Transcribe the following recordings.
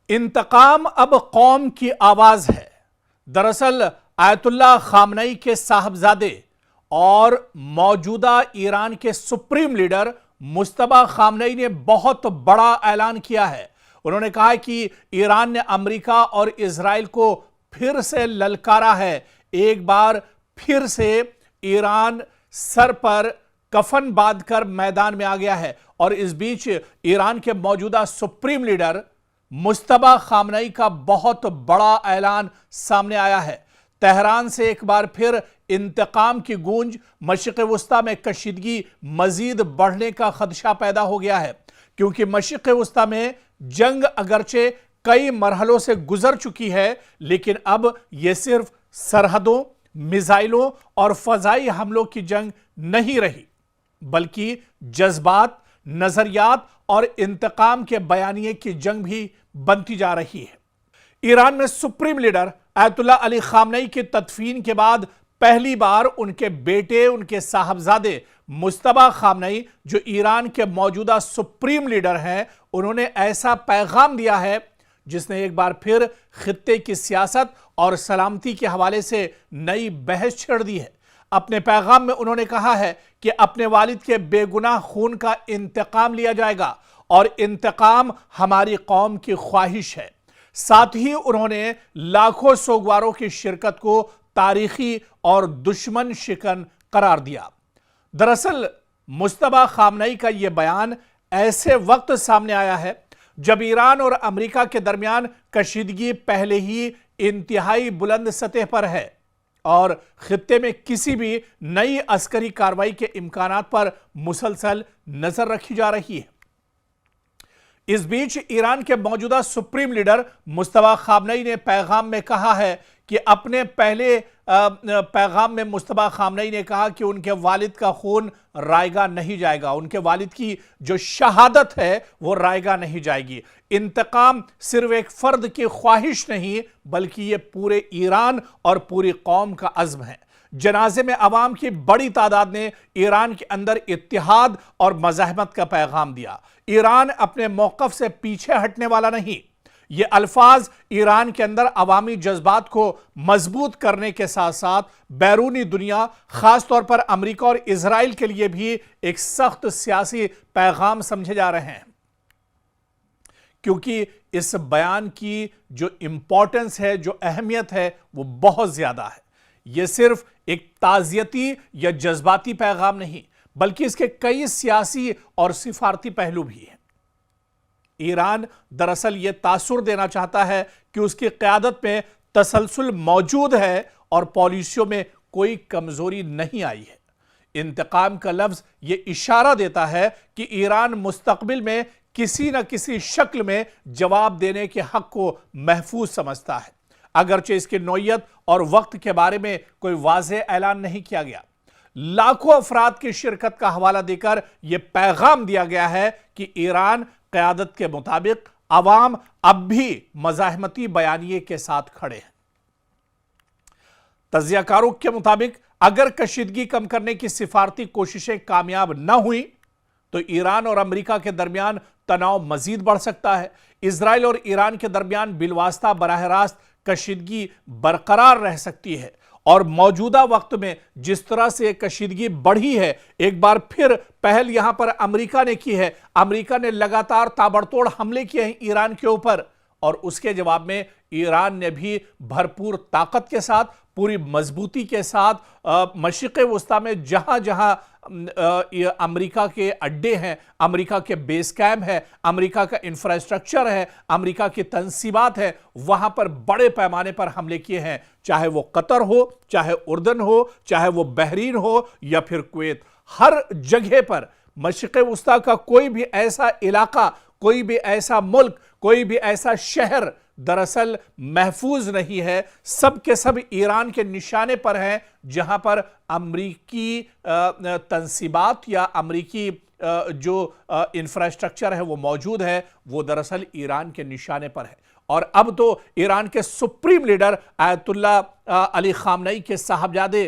انتقام اب قوم کی آواز ہے۔ دراصل آیت اللہ خامنئی کے صاحبزادے اور موجودہ ایران کے سپریم لیڈر مجتبیٰ خامنئی نے بہت بڑا اعلان کیا ہے۔ انہوں نے کہا کہ ایران نے امریکہ اور اسرائیل کو پھر سے للکارا ہے۔ ایک بار پھر سے ایران سر پر کفن باندھ کر میدان میں آ گیا ہے، اور اس بیچ ایران کے موجودہ سپریم لیڈر مجتبیٰ خامنئی کا بہت بڑا اعلان سامنے آیا ہے۔ تہران سے ایک بار پھر انتقام کی گونج، مشرق وسطیٰ میں کشیدگی مزید بڑھنے کا خدشہ پیدا ہو گیا ہے، کیونکہ مشرق وسطیٰ میں جنگ اگرچہ کئی مرحلوں سے گزر چکی ہے، لیکن اب یہ صرف سرحدوں، میزائلوں اور فضائی حملوں کی جنگ نہیں رہی، بلکہ جذبات، نظریات اور انتقام کے بیانیے کی جنگ بھی بنتی جا رہی ہے۔ ایران میں سپریم لیڈر آیت اللہ علی خامنئی کی تدفین کے بعد پہلی بار ان کے بیٹے، ان کے صاحبزادے مجتبیٰ خامنئی، جو ایران کے موجودہ سپریم لیڈر ہیں، انہوں نے ایسا پیغام دیا ہے جس نے ایک بار پھر خطے کی سیاست اور سلامتی کے حوالے سے نئی بحث چھڑ دی ہے۔ اپنے پیغام میں انہوں نے کہا ہے کہ اپنے والد کے بے گناہ خون کا انتقام لیا جائے گا، اور انتقام ہماری قوم کی خواہش ہے۔ ساتھ ہی انہوں نے لاکھوں سوگواروں کی شرکت کو تاریخی اور دشمن شکن قرار دیا۔ دراصل مجتبیٰ خامنئی کا یہ بیان ایسے وقت سامنے آیا ہے جب ایران اور امریکہ کے درمیان کشیدگی پہلے ہی انتہائی بلند سطح پر ہے، اور خطے میں کسی بھی نئی عسکری کارروائی کے امکانات پر مسلسل نظر رکھی جا رہی ہے۔ اس بیچ ایران کے موجودہ سپریم لیڈر مجتبیٰ خامنئی نے پیغام میں کہا ہے کہ اپنے پہلے پیغام میں مجتبیٰ خامنئی نے کہا کہ ان کے والد کا خون رائیگاں نہیں جائے گا، ان کے والد کی جو شہادت ہے وہ رائیگاں نہیں جائے گی۔ انتقام صرف ایک فرد کی خواہش نہیں، بلکہ یہ پورے ایران اور پوری قوم کا عزم ہے۔ جنازے میں عوام کی بڑی تعداد نے ایران کے اندر اتحاد اور مزاحمت کا پیغام دیا۔ ایران اپنے موقف سے پیچھے ہٹنے والا نہیں۔ یہ الفاظ ایران کے اندر عوامی جذبات کو مضبوط کرنے کے ساتھ ساتھ بیرونی دنیا، خاص طور پر امریکہ اور اسرائیل کے لیے بھی ایک سخت سیاسی پیغام سمجھے جا رہے ہیں، کیونکہ اس بیان کی جو امپورٹنس ہے، جو اہمیت ہے، وہ بہت زیادہ ہے۔ یہ صرف ایک تعزیتی یا جذباتی پیغام نہیں، بلکہ اس کے کئی سیاسی اور سفارتی پہلو بھی ہیں۔ ایران دراصل یہ تاثر دینا چاہتا ہے کہ اس کی قیادت میں تسلسل موجود ہے اور پالیسیوں میں کوئی کمزوری نہیں آئی ہے۔ انتقام کا لفظ یہ اشارہ دیتا ہے کہ ایران مستقبل میں کسی نہ کسی شکل میں جواب دینے کے حق کو محفوظ سمجھتا ہے، اگرچہ اس کی نوعیت اور وقت کے بارے میں کوئی واضح اعلان نہیں کیا گیا۔ لاکھوں افراد کی شرکت کا حوالہ دے کر یہ پیغام دیا گیا ہے کہ ایران قیادت کے مطابق عوام اب بھی مزاحمتی بیانیے کے ساتھ کھڑے ہیں۔ تجزیہ کاروں کے مطابق اگر کشیدگی کم کرنے کی سفارتی کوششیں کامیاب نہ ہوئیں تو ایران اور امریکہ کے درمیان تناؤ مزید بڑھ سکتا ہے۔ اسرائیل اور ایران کے درمیان بالواسطہ براہ راست کشیدگی برقرار رہ سکتی ہے، اور موجودہ وقت میں جس طرح سے کشیدگی بڑھی ہے، ایک بار پھر پہل یہاں پر امریکہ نے کی ہے۔ امریکہ نے لگاتار تابڑتوڑ حملے کیے ہیں ایران کے اوپر، اور اس کے جواب میں ایران نے بھی بھرپور طاقت کے ساتھ، پوری مضبوطی کے ساتھ مشرق وسطیٰ میں جہاں جہاں امریکہ کے اڈے ہیں، امریکہ کے بیس کیمپ ہے، امریکہ کا انفراسٹرکچر ہے، امریکہ کی تنصیبات ہے، وہاں پر بڑے پیمانے پر حملے کیے ہیں، چاہے وہ قطر ہو، چاہے اردن ہو، چاہے وہ بحرین ہو یا پھر کویت۔ ہر جگہ پر مشرق وسطیٰ کا کوئی بھی ایسا علاقہ، کوئی بھی ایسا ملک، کوئی بھی ایسا شہر دراصل محفوظ نہیں ہے۔ سب کے سب ایران کے نشانے پر ہیں، جہاں پر امریکی تنصیبات یا امریکی جو انفراسٹرکچر ہے وہ موجود ہے، وہ دراصل ایران کے نشانے پر ہے۔ اور اب تو ایران کے سپریم لیڈر آیت اللہ علی خامنئی کے صاحبزادے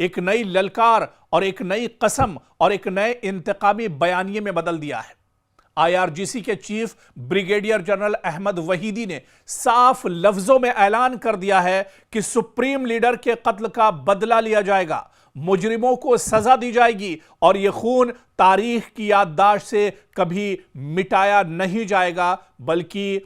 ایک نئی للکار اور ایک نئی قسم اور ایک نئے انتقامی بیانیے میں بدل دیا ہے۔ آئی آر جی سی کے chief brigadier general Ahmad Wahidi نے صاف لفظوں میں اعلان کر دیا ہے کہ سپریم لیڈر کے قتل کا بدلہ لیا جائے گا، مجرموں کو سزا دی جائے گی اور یہ خون تاریخ کی یادداشت سے کبھی مٹایا نہیں جائے گا، بلکہ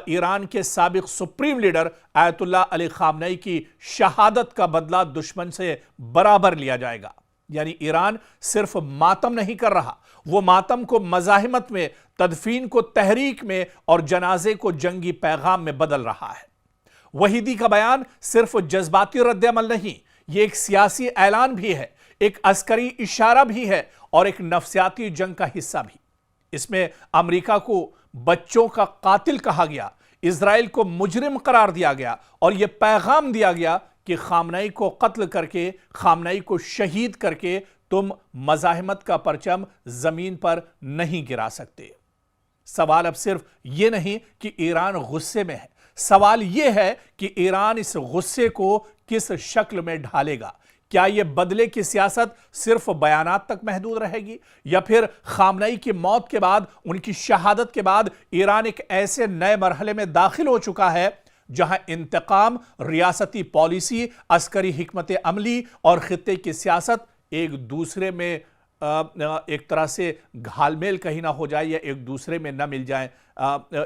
ایران کے سابق سپریم لیڈر آیت اللہ علی خامنئی کی شہادت کا بدلہ دشمن سے برابر لیا جائے گا۔ یعنی ایران صرف ماتم نہیں کر رہا، وہ ماتم کو مزاحمت میں، تدفین کو تحریک میں اور جنازے کو جنگی پیغام میں بدل رہا ہے۔ وحیدی کا بیان صرف جذباتی رد عمل نہیں، یہ ایک سیاسی اعلان بھی ہے، ایک عسکری اشارہ بھی ہے اور ایک نفسیاتی جنگ کا حصہ بھی۔ اس میں امریکہ کو بچوں کا قاتل کہا گیا، اسرائیل کو مجرم قرار دیا گیا اور یہ پیغام دیا گیا کہ خامنئی کو قتل کر کے، خامنئی کو شہید کر کے تم مزاحمت کا پرچم زمین پر نہیں گرا سکتے۔ سوال اب صرف یہ نہیں کہ ایران غصے میں ہے، سوال یہ ہے کہ ایران اس غصے کو کس شکل میں ڈھالے گا۔ کیا یہ بدلے کی سیاست صرف بیانات تک محدود رہے گی، یا پھر خامنئی کی موت کے بعد، ان کی شہادت کے بعد ایران ایک ایسے نئے مرحلے میں داخل ہو چکا ہے جہاں انتقام، ریاستی پالیسی، عسکری حکمت عملی اور خطے کی سیاست ایک دوسرے میں ایک طرح سے گھال میل کہیں نہ ہو جائے یا ایک دوسرے میں نہ مل جائیں،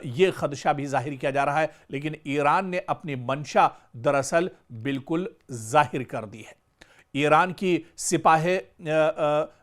یہ خدشہ بھی ظاہر کیا جا رہا ہے۔ لیکن ایران نے اپنی منشا دراصل بالکل ظاہر کر دی ہے۔ ایران کی سپاہ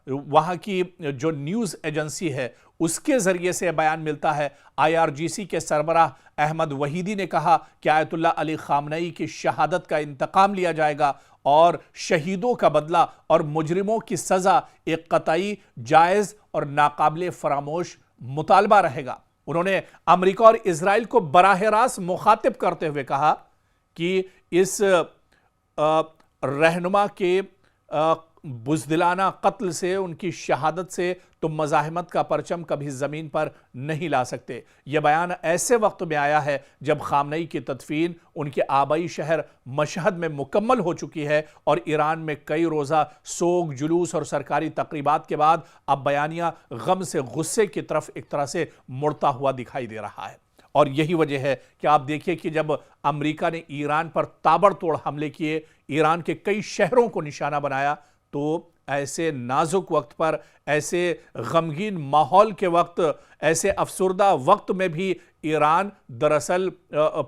وہاں کی جو نیوز ایجنسی ہے اس کے ذریعے سے بیان ملتا ہے، آئی آر جی سی کے سربراہ احمد وحیدی نے کہا کہ آیت اللہ علی خامنئی کی شہادت کا انتقام لیا جائے گا اور شہیدوں کا بدلہ اور مجرموں کی سزا ایک قطعی، جائز اور ناقابل فراموش مطالبہ رہے گا۔ انہوں نے امریکہ اور اسرائیل کو براہ راست مخاطب کرتے ہوئے کہا کہ اس رہنما کے بزدلانہ قتل سے، ان کی شہادت سے تم مزاحمت کا پرچم کبھی زمین پر نہیں لا سکتے۔ یہ بیان ایسے وقت میں آیا ہے جب خامنئی کی تدفین ان کے آبائی شہر مشہد میں مکمل ہو چکی ہے اور ایران میں کئی روزہ سوگ، جلوس اور سرکاری تقریبات کے بعد اب بیانیہ غم سے غصے کی طرف ایک طرح سے مڑتا ہوا دکھائی دے رہا ہے۔ اور یہی وجہ ہے کہ آپ دیکھیں کہ جب امریکہ نے ایران پر تابڑ توڑ حملے کیے، ایران کے کئی شہروں کو نشانہ بنایا، تو ایسے نازک وقت پر، ایسے غمگین ماحول کے وقت، ایسے افسردہ وقت میں بھی ایران دراصل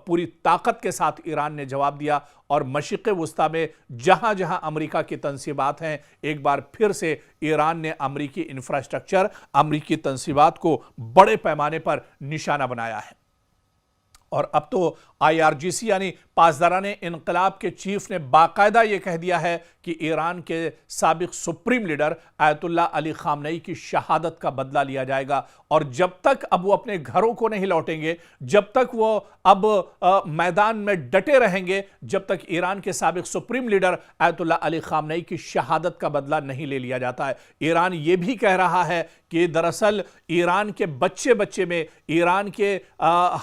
پوری طاقت کے ساتھ ایران نے جواب دیا اور مشرق وسطیٰ میں جہاں جہاں امریکہ کی تنصیبات ہیں، ایک بار پھر سے ایران نے امریکی انفراسٹرکچر، امریکی تنصیبات کو بڑے پیمانے پر نشانہ بنایا ہے۔ اور اب تو آئی آر جی سی یعنی پاسداران انقلاب کے چیف نے باقاعدہ یہ کہہ دیا ہے کہ ایران کے سابق سپریم لیڈر آیت اللہ علی خامنئی کی شہادت کا بدلہ لیا جائے گا، اور جب تک اب وہ اپنے گھروں کو نہیں لوٹیں گے، جب تک وہ اب میدان میں ڈٹے رہیں گے، جب تک ایران کے سابق سپریم لیڈر آیت اللہ علی خامنئی کی شہادت کا بدلہ نہیں لے لیا جاتا ہے۔ ایران یہ بھی کہہ رہا ہے کہ دراصل ایران کے بچے بچے میں، ایران کے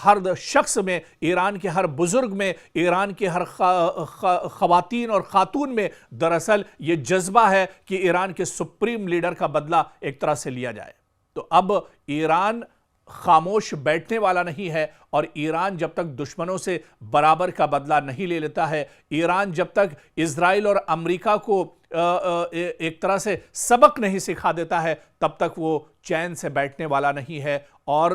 ہر شخص میں، ایران کے ہر بزرگ میں، ایران کے ہر خواتین اور خاتون میں دراصل یہ جذبہ ہے کہ ایران کے سپریم لیڈر کا بدلہ ایک طرح سے لیا جائے۔ تو اب ایران خاموش بیٹھنے والا نہیں ہے، اور ایران جب تک دشمنوں سے برابر کا بدلہ نہیں لے لیتا ہے، ایران جب تک اسرائیل اور امریکہ کو ایک طرح سے سبق نہیں سکھا دیتا ہے، تب تک وہ چین سے بیٹھنے والا نہیں ہے۔ اور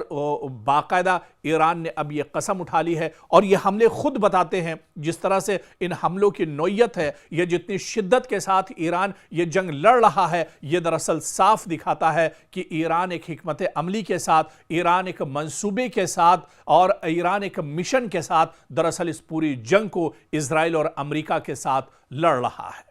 باقاعدہ ایران نے اب یہ قسم اٹھا لی ہے، اور یہ حملے خود بتاتے ہیں جس طرح سے ان حملوں کی نوعیت ہے، یہ جتنی شدت کے ساتھ ایران یہ جنگ لڑ رہا ہے، یہ دراصل صاف دکھاتا ہے کہ ایران ایک حکمت عملی کے ساتھ، ایران ایک منصوبے کے ساتھ اور ایران ایک مشن کے ساتھ دراصل اس پوری جنگ کو اسرائیل اور امریکہ کے ساتھ لڑ رہا ہے۔